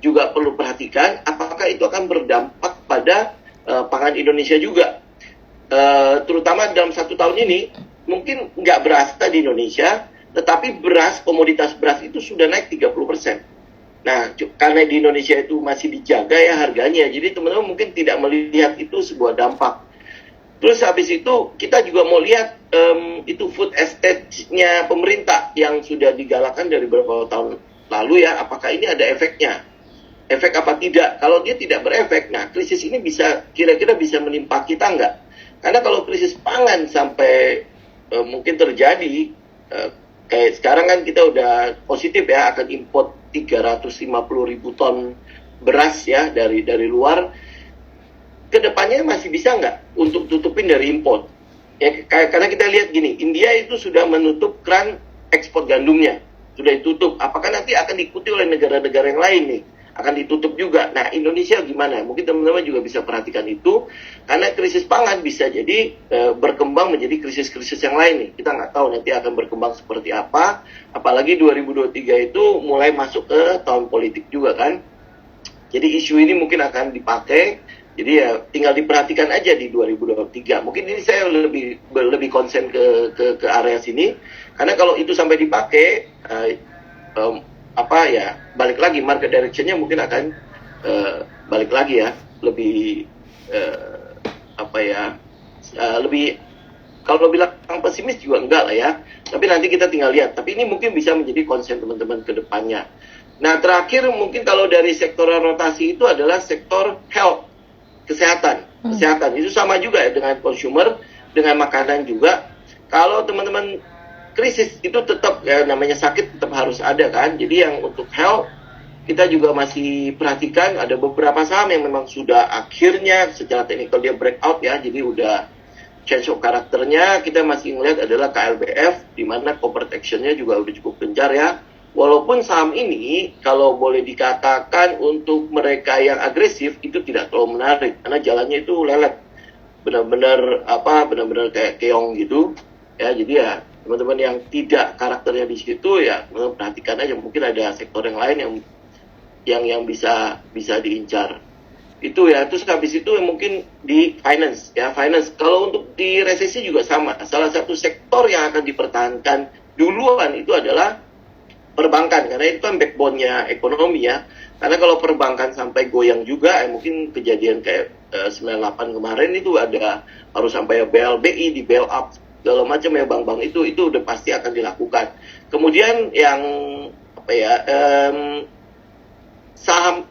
juga perlu perhatikan apakah itu akan berdampak pada pangan Indonesia juga. Terutama dalam 1 tahun ini mungkin nggak berasa di Indonesia, tetapi komoditas beras itu sudah naik 30%. Nah, karena di Indonesia itu masih dijaga ya harganya, jadi teman-teman mungkin tidak melihat itu sebuah dampak. Terus habis itu kita juga mau lihat itu food estate-nya pemerintah yang sudah digalakkan dari beberapa tahun lalu ya, apakah ini ada efeknya? Efek apa tidak? Kalau dia tidak berefek, nah krisis ini kira-kira bisa menimpa kita nggak? Karena kalau krisis pangan sampai mungkin terjadi, kayak sekarang kan kita udah positif ya, akan import 350.000 ton beras ya dari luar. Kedepannya masih bisa nggak untuk tutupin dari import? Ya, karena kita lihat gini, India itu sudah menutup keran ekspor gandumnya, sudah ditutup. Apakah nanti akan diikuti oleh negara-negara yang lain nih? Akan ditutup juga. Nah, Indonesia gimana? Mungkin teman-teman juga bisa perhatikan itu, karena krisis pangan bisa jadi berkembang menjadi krisis-krisis yang lain nih. Kita nggak tahu nanti akan berkembang seperti apa. Apalagi 2023 itu mulai masuk ke tahun politik juga kan. Jadi isu ini mungkin akan dipakai. Jadi ya tinggal diperhatikan aja di 2023. Mungkin ini saya lebih konsen ke area sini, karena kalau itu sampai dipakai, balik lagi market directionnya mungkin akan balik lagi ya, lebih lebih, kalau bilang pesimis juga enggak lah ya, tapi nanti kita tinggal lihat. Tapi ini mungkin bisa menjadi konsen teman-teman ke depannya. Nah, terakhir mungkin kalau dari sektor rotasi itu adalah sektor health, kesehatan itu sama juga ya dengan consumer, dengan makanan juga. Kalau teman-teman krisis itu tetap ya, namanya sakit tetap harus ada kan. Jadi yang untuk health kita juga masih perhatikan, ada beberapa saham yang memang sudah akhirnya secara teknikal dia breakout ya, jadi udah change of karakternya. Kita masih melihat adalah KLBF, di mana corporate action-nya juga udah cukup gencar ya. Walaupun saham ini kalau boleh dikatakan untuk mereka yang agresif itu tidak terlalu menarik, karena jalannya itu lelet, benar-benar kayak keong gitu ya. Jadi ya teman-teman yang tidak karakternya di situ ya perhatikan aja, mungkin ada sektor yang lain yang bisa diincar itu ya. Terus habis itu mungkin di finance ya, kalau untuk di resesi juga sama. Salah satu sektor yang akan dipertahankan duluan itu adalah perbankan, karena itu kan backbone-nya ekonomi ya. Karena kalau perbankan sampai goyang juga, mungkin kejadian kayak 98 kemarin itu harus sampai BLBI di bail up segala macam ya, bank-bank itu udah pasti akan dilakukan. Kemudian yang saham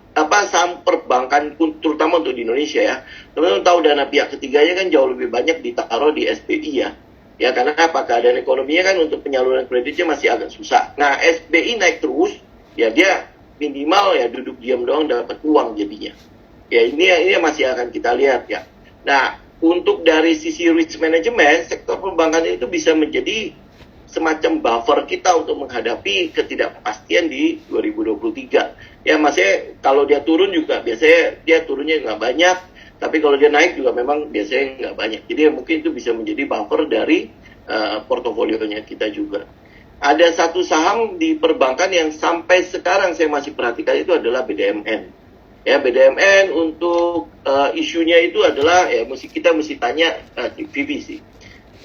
perbankan pun terutama untuk di Indonesia ya, teman-teman tahu dana pihak ketiganya kan jauh lebih banyak ditaruh di SBI ya. Ya, karena apa? Keadaan ekonominya kan untuk penyaluran kreditnya masih agak susah. Nah, SBI naik terus, ya dia minimal ya duduk diam doang dapat uang jadinya. Ya, ini masih akan kita lihat ya. Nah, untuk dari sisi risk management, sektor perbankan itu bisa menjadi semacam buffer kita untuk menghadapi ketidakpastian di 2023. Ya, maksudnya kalau dia turun juga biasanya dia turunnya nggak banyak, tapi kalau dia naik juga memang biasanya nggak banyak. Jadi mungkin itu bisa menjadi buffer dari portofolionya kita juga. Ada satu saham di perbankan yang sampai sekarang saya masih perhatikan, itu adalah BDMN. Ya, BDMN untuk isunya itu adalah ya kita mesti tanya GVP sih.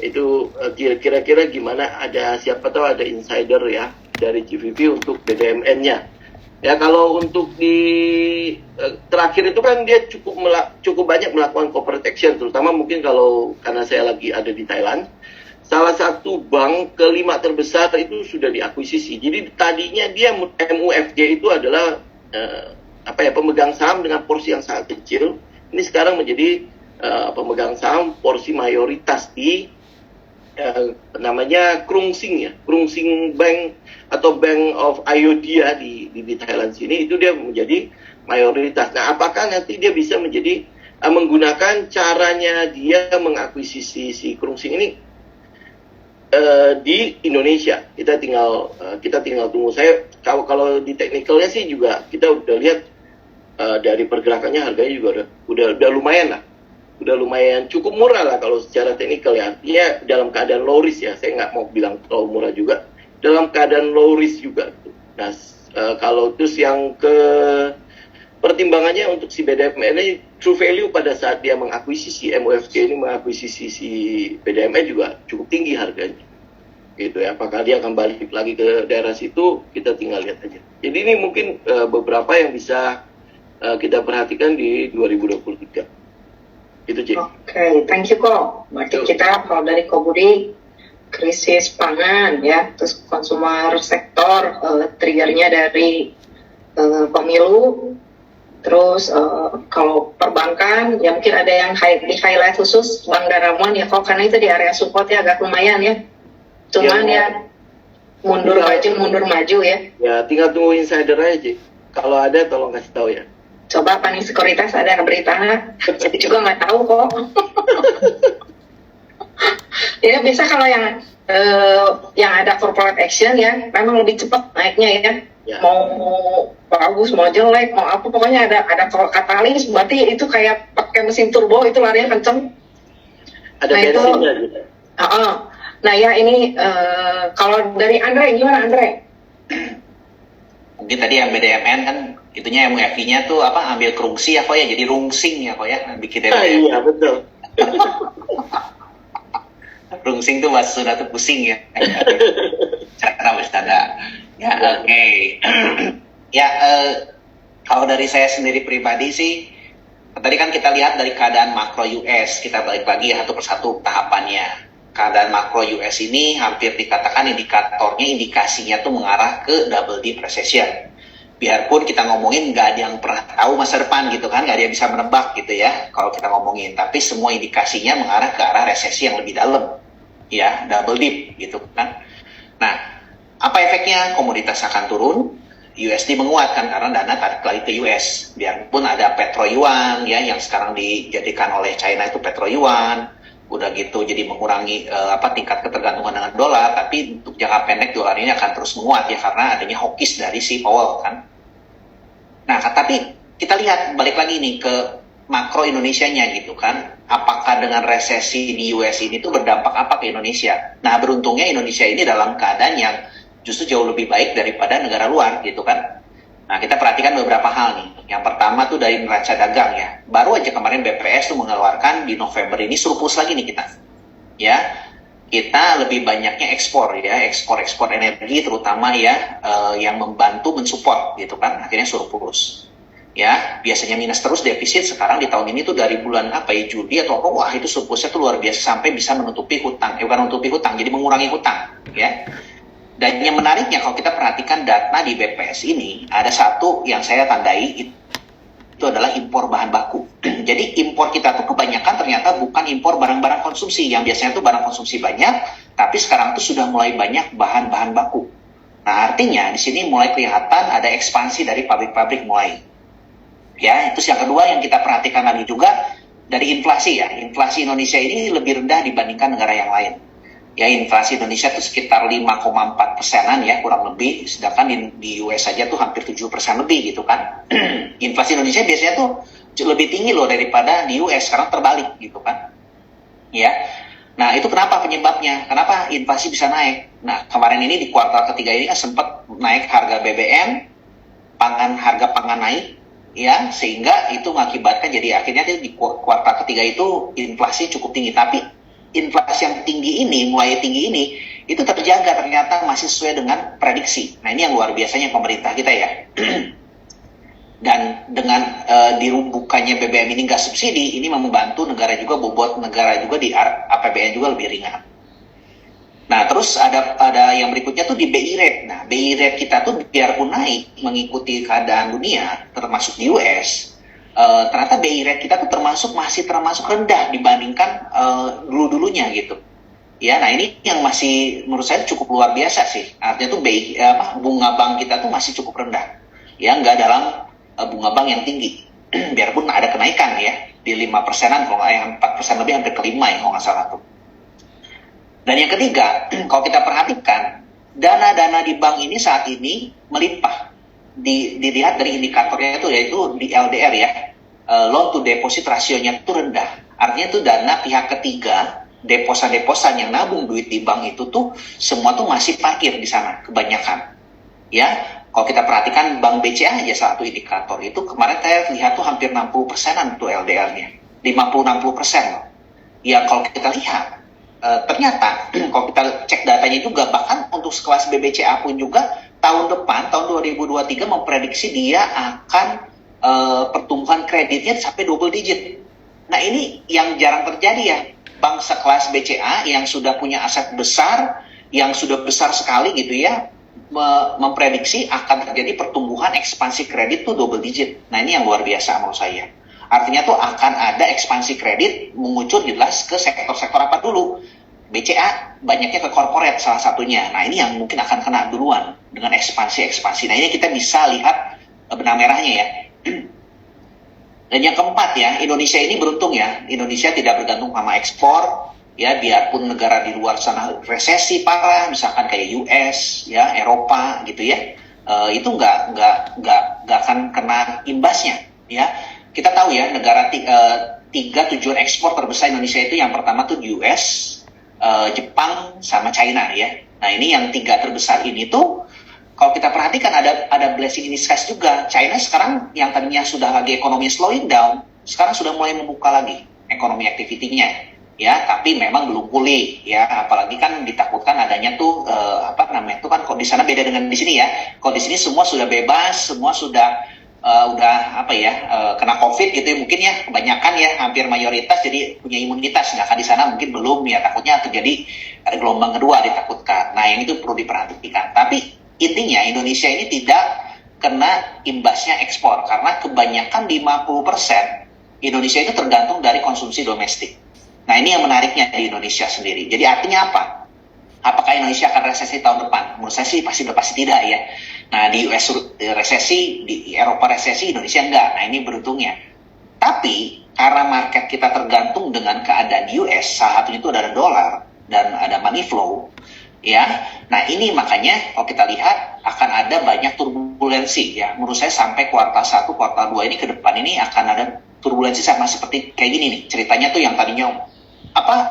Itu kira-kira gimana, siapa tahu ada insider ya dari GVP untuk BDMN-nya. Ya, kalau untuk di terakhir itu kan dia cukup banyak melakukan corporate action, terutama mungkin karena saya lagi ada di Thailand. Salah satu bank kelima terbesar itu sudah diakuisisi. Jadi tadinya dia MUFG itu adalah pemegang saham dengan porsi yang sangat kecil. Ini sekarang menjadi pemegang saham porsi mayoritas di namanya Krungsing ya, Krungsing Bank atau Bank of Ayodhya di Thailand sini, itu dia menjadi mayoritas. Nah, apakah nanti dia bisa menjadi menggunakan caranya dia mengakuisisi si Krungsing ini di Indonesia? Kita tinggal tunggu. Saya kalau di teknikalnya sih juga kita udah lihat dari pergerakannya, harganya juga udah lumayan lah. Udah lumayan cukup murah lah kalau secara teknikal ya. Artinya dalam keadaan low risk ya. Saya nggak mau bilang terlalu murah juga. Dalam keadaan low risk juga. Nah, kalau terus yang pertimbangannya untuk si BDMN ini true value pada saat dia mengakuisisi MUFG ini mengakuisisi si BDMN juga cukup tinggi harganya. Gitu ya. Apakah dia akan balik lagi ke daerah situ, kita tinggal lihat aja. Jadi ini mungkin beberapa yang bisa kita perhatikan di 2023. Itu jadi. Oke, thank you kok. Berarti kita kalau dari Kobudi krisis pangan ya, terus consumer sektor triggernya dari pemilu, terus kalau perbankan ya mungkin ada yang di highlight khusus Bank Danamon ya kok, karena itu di area support ya agak lumayan ya, cuman ya mundur maju ya. Ya tinggal tunggu insider aja. Kalau ada tolong kasih tahu ya. Coba Paning Sekuritas ada berita saya juga nggak tahu kok. Ya biasa kalau yang ada corporate action ya memang lebih cepat naiknya ya. Mau bagus mau jelek mau apa pokoknya ada katalis, berarti itu kayak pakai mesin turbo itu larinya kenceng. Ada bensinnya gitu. Nah ya ini kalau dari Andre gimana Andre? Mungkin tadi yang BDMN kan itunya MUFG-nya tuh ambil kerungsi ya kok ya, jadi rungsing ya kok ya bikin iya betul. Rungsing tuh bahasa Sunda tuh pusing ya. Cara bercanda. Ya oke. Ya kalau dari saya sendiri pribadi sih, tadi kan kita lihat dari keadaan makro US, kita balik lagi satu persatu tahapannya. Keadaan makro US ini hampir dikatakan indikasinya tuh mengarah ke double dip recession. Biarpun kita ngomongin nggak ada yang pernah tahu masa depan gitu kan, nggak ada yang bisa menebak gitu ya kalau kita ngomongin, tapi semua indikasinya mengarah ke arah resesi yang lebih dalam ya, double dip gitu kan. Nah, apa efeknya? Komoditas akan turun, USD menguatkan karena dana tarik lagi ke US. Biarpun ada petro yuan ya yang sekarang dijadikan oleh China itu petro yuan, udah gitu jadi mengurangi tingkat ketergantungan dengan dolar, tapi untuk jangka pendek dolar ini akan terus menguat ya karena adanya hawkish dari si Powell kan. Nah, tapi kita lihat balik lagi nih ke makro Indonesianya gitu kan, apakah dengan resesi di US ini tuh berdampak apa ke Indonesia? Nah, beruntungnya Indonesia ini dalam keadaan yang justru jauh lebih baik daripada negara luar gitu kan. Nah, kita perhatikan beberapa hal nih. Yang pertama tuh dari neraca dagang ya. Baru aja kemarin BPS tuh mengeluarkan di November ini surplus lagi nih kita. Ya, kita lebih banyaknya ekspor ya, ekspor energi terutama ya, yang membantu mensupport gitu kan. Akhirnya surplus. Ya, biasanya minus terus defisit, sekarang di tahun ini tuh dari bulan Juli atau apa, wah itu surplusnya tuh luar biasa sampai bisa menutupi hutang. Bukan menutupi hutang, jadi mengurangi hutang ya. Dan yang menariknya kalau kita perhatikan data di BPS ini, ada satu yang saya tandai, itu adalah impor bahan baku. Jadi impor kita tuh kebanyakan ternyata bukan impor barang-barang konsumsi, yang biasanya tuh barang konsumsi banyak, tapi sekarang tuh sudah mulai banyak bahan-bahan baku. Nah, artinya di sini mulai kelihatan ada ekspansi dari pabrik-pabrik mulai. Ya, itu yang kedua yang kita perhatikan lagi juga dari inflasi ya. Inflasi Indonesia ini lebih rendah dibandingkan negara yang lain. Ya, inflasi Indonesia itu sekitar 5,4%-an ya kurang lebih, sedangkan di US saja tuh hampir 7% lebih gitu kan. Inflasi Indonesia biasanya tuh lebih tinggi loh daripada di US, sekarang terbalik gitu kan. Ya. Nah, itu kenapa penyebabnya? Kenapa inflasi bisa naik? Nah, kemarin ini di kuartal ketiga ini kan sempat naik harga BBM, harga pangan naik ya, sehingga itu mengakibatkan jadi akhirnya di kuartal ketiga itu inflasi cukup tinggi, tapi inflasi yang mulai tinggi ini, itu terjaga ternyata masih sesuai dengan prediksi. Nah, ini yang luar biasanya pemerintah kita ya. Dan dengan dirumbukannya BBM ini nggak subsidi, ini membantu negara juga, bobot negara juga di APBN juga lebih ringan. Nah, terus ada yang berikutnya tuh di BI rate. Nah, BI rate kita tuh biarpun naik mengikuti keadaan dunia, termasuk di US, ternyata BI rate kita tuh masih termasuk rendah dibandingkan dulu-dulunya gitu. Ya, nah ini yang masih menurut saya cukup luar biasa sih. Artinya tuh bunga bank kita tuh masih cukup rendah. Ya, nggak dalam bunga bank yang tinggi. Biarpun ada kenaikan ya di 5%-an, kalau nggak yang 4% lebih, hampir ke 5 ya kalau nggak salah tuh. Dan yang ketiga, kalau kita perhatikan dana-dana di bank ini saat ini melimpah. Dilihat dari indikatornya itu yaitu di LDR ya, loan to deposit rasionya itu rendah. Artinya itu dana pihak ketiga, deposan yang nabung duit di bank itu tuh semua tuh masih parkir di sana kebanyakan. Ya, Kalau kita perhatikan Bank BCA aja satu indikator itu kemarin saya lihat tuh hampir 60%-an tuh LDR-nya. 50-60% loh. Ya kalau kita lihat, ternyata kalau kita cek datanya juga, bahkan untuk sekelas BBCA pun juga tahun depan, tahun 2023 memprediksi dia akan pertumbuhan kreditnya sampai double digit. Nah ini yang jarang terjadi ya. Bank sekelas BCA yang sudah punya aset besar, yang sudah besar sekali gitu ya, memprediksi akan terjadi pertumbuhan ekspansi kredit tuh double digit. Nah ini yang luar biasa menurut saya. Artinya tuh akan ada ekspansi kredit mengucur jelas ke sektor-sektor apa dulu. BCA banyaknya ke corporate salah satunya. Nah ini yang mungkin akan kena duluan dengan ekspansi-ekspansi. Nah ini kita bisa lihat benang merahnya ya. Dan yang keempat ya, Indonesia ini beruntung ya. Indonesia tidak bergantung sama ekspor. Ya, biarpun negara di luar sana resesi parah, misalkan kayak US, ya, Eropa gitu ya, itu nggak akan kena imbasnya. Ya, kita tahu ya negara tiga tujuan ekspor terbesar Indonesia itu yang pertama tuh US, Jepang sama China ya. Nah ini yang tiga terbesar ini tuh kalau kita perhatikan ada blessing in disguise juga. China sekarang yang tadinya sudah lagi ekonomi slowing down, sekarang sudah mulai membuka lagi ekonomi aktivitinya, ya. Tapi memang belum pulih, ya. Apalagi kan ditakutkan adanya tuh tuh kan kok di sana beda dengan di sini ya. Kalau di sini semua sudah bebas, semua sudah kena COVID gitu ya mungkin ya, kebanyakan ya hampir mayoritas jadi punya imunitas. Sedangkan di sana mungkin belum ya, takutnya terjadi ada gelombang kedua ditakutkan. Nah yang itu perlu diperhatikan. Tapi intinya Indonesia ini tidak kena imbasnya ekspor karena kebanyakan 50% Indonesia itu tergantung dari konsumsi domestik. Nah ini yang menariknya di Indonesia sendiri. Jadi artinya apa? Apakah Indonesia akan resesi tahun depan? Menurut saya sih pasti tidak ya. Nah di US resesi, di Eropa resesi, Indonesia enggak. Nah ini beruntungnya. Tapi karena market kita tergantung dengan keadaan US, salah satunya itu ada dolar dan ada money flow. Ya, nah ini makanya kalau kita lihat akan ada banyak turbulensi ya. Menurut saya sampai kuartal 1, kuartal 2 ini ke depan ini akan ada turbulensi sama seperti kayak gini nih. Ceritanya tuh yang tadinya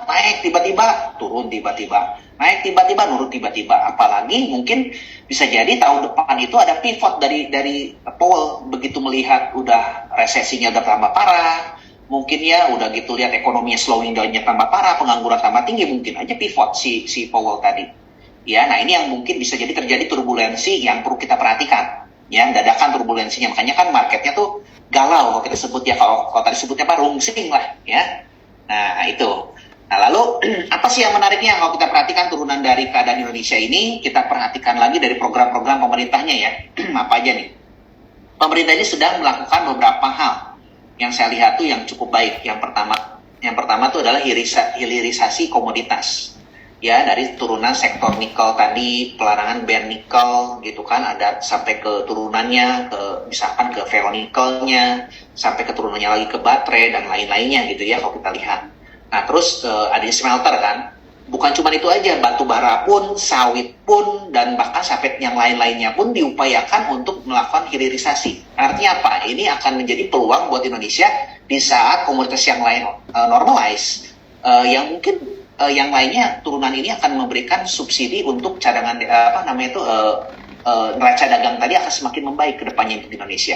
naik tiba-tiba, turun tiba-tiba, naik tiba-tiba, turun tiba-tiba. Apalagi mungkin bisa jadi tahun depan itu ada pivot dari Powell begitu melihat udah resesinya udah tambah parah. Mungkin ya udah gitu lihat ekonominya slowing down-nya tambah parah, pengangguran tambah tinggi, mungkin aja pivot si Powell tadi. Ya, nah ini yang mungkin bisa jadi terjadi turbulensi yang perlu kita perhatikan. Ya, dadakan turbulensinya. Makanya kan marketnya tuh galau kalau kita sebut ya, kalau tadi sebutnya rungsing lah ya. Nah, itu. Nah, lalu apa sih yang menariknya kalau kita perhatikan turunan dari keadaan Indonesia ini, kita perhatikan lagi dari program-program pemerintahnya ya. Apa aja nih? Pemerintah ini sedang melakukan beberapa hal yang saya lihat tuh yang cukup baik. Yang pertama tuh adalah hilirisasi komoditas. Ya, dari turunan sektor nikel tadi, pelarangan ban nikel gitu kan, ada sampai ke turunannya, misalkan ke ferronikelnya, sampai ke turunannya lagi ke baterai dan lain-lainnya gitu ya kalau kita lihat. Nah terus ada smelter kan, bukan cuma itu aja, batu bara pun, sawit pun, dan bahkan sampai yang lain-lainnya pun diupayakan untuk melakukan hilirisasi. Artinya apa? Ini akan menjadi peluang buat Indonesia di saat komoditas yang lain normalize, yang mungkin yang lainnya turunan ini akan memberikan subsidi untuk cadangan neraca dagang tadi akan semakin membaik ke depannya untuk Indonesia.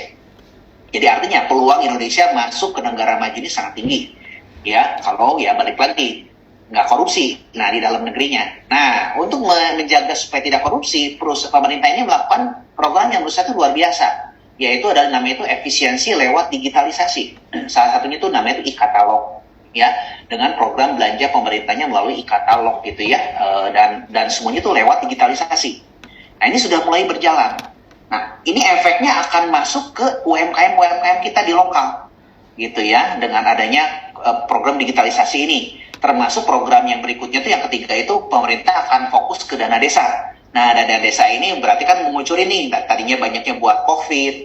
Jadi artinya peluang Indonesia masuk ke negara maju ini sangat tinggi. Ya, kalau ya balik lagi nggak korupsi. Nah di dalam negerinya. Nah untuk menjaga supaya tidak korupsi, pemerintah ini melakukan program yang menurut saya itu luar biasa. Yaitu adalah namanya itu efisiensi lewat digitalisasi. Salah satunya itu namanya itu e-katalog. Ya, dengan program belanja pemerintahnya melalui e-katalog gitu ya, dan semuanya itu lewat digitalisasi. Nah ini sudah mulai berjalan. Nah ini efeknya akan masuk ke UMKM kita di lokal, gitu ya, dengan adanya program digitalisasi ini. Termasuk program yang berikutnya itu yang ketiga itu pemerintah akan fokus ke dana desa. Nah dana desa ini berarti kan mengucur ini, tadinya banyaknya buat COVID,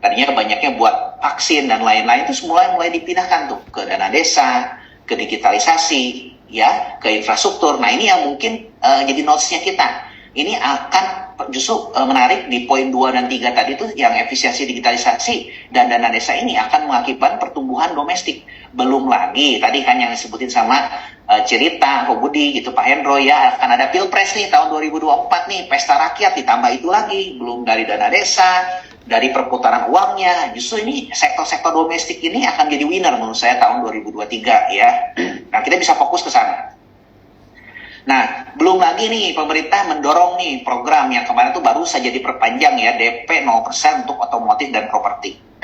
tadinya banyaknya buat vaksin dan lain-lain itu mulai dipindahkan tuh ke dana desa, ke digitalisasi, ya, ke infrastruktur. Nah ini yang mungkin jadi notes-nya kita. ini akan justru menarik di poin 2 dan 3 tadi itu yang efisiensi digitalisasi dan dana desa ini akan mengakibatkan pertumbuhan domestik. Belum lagi tadi kan yang disebutin sama cerita Ko Budi gitu Pak Hendro ya, akan ada Pilpres nih tahun 2024 nih, pesta rakyat ditambah itu lagi, belum dari dana desa, dari perputaran uangnya. Justru ini sektor-sektor domestik ini akan jadi winner menurut saya tahun 2023 ya. Nah, kita bisa fokus ke sana. Nah, belum lagi nih pemerintah mendorong nih program yang kemarin tuh baru saja diperpanjang ya, DP 0% untuk otomotif dan properti.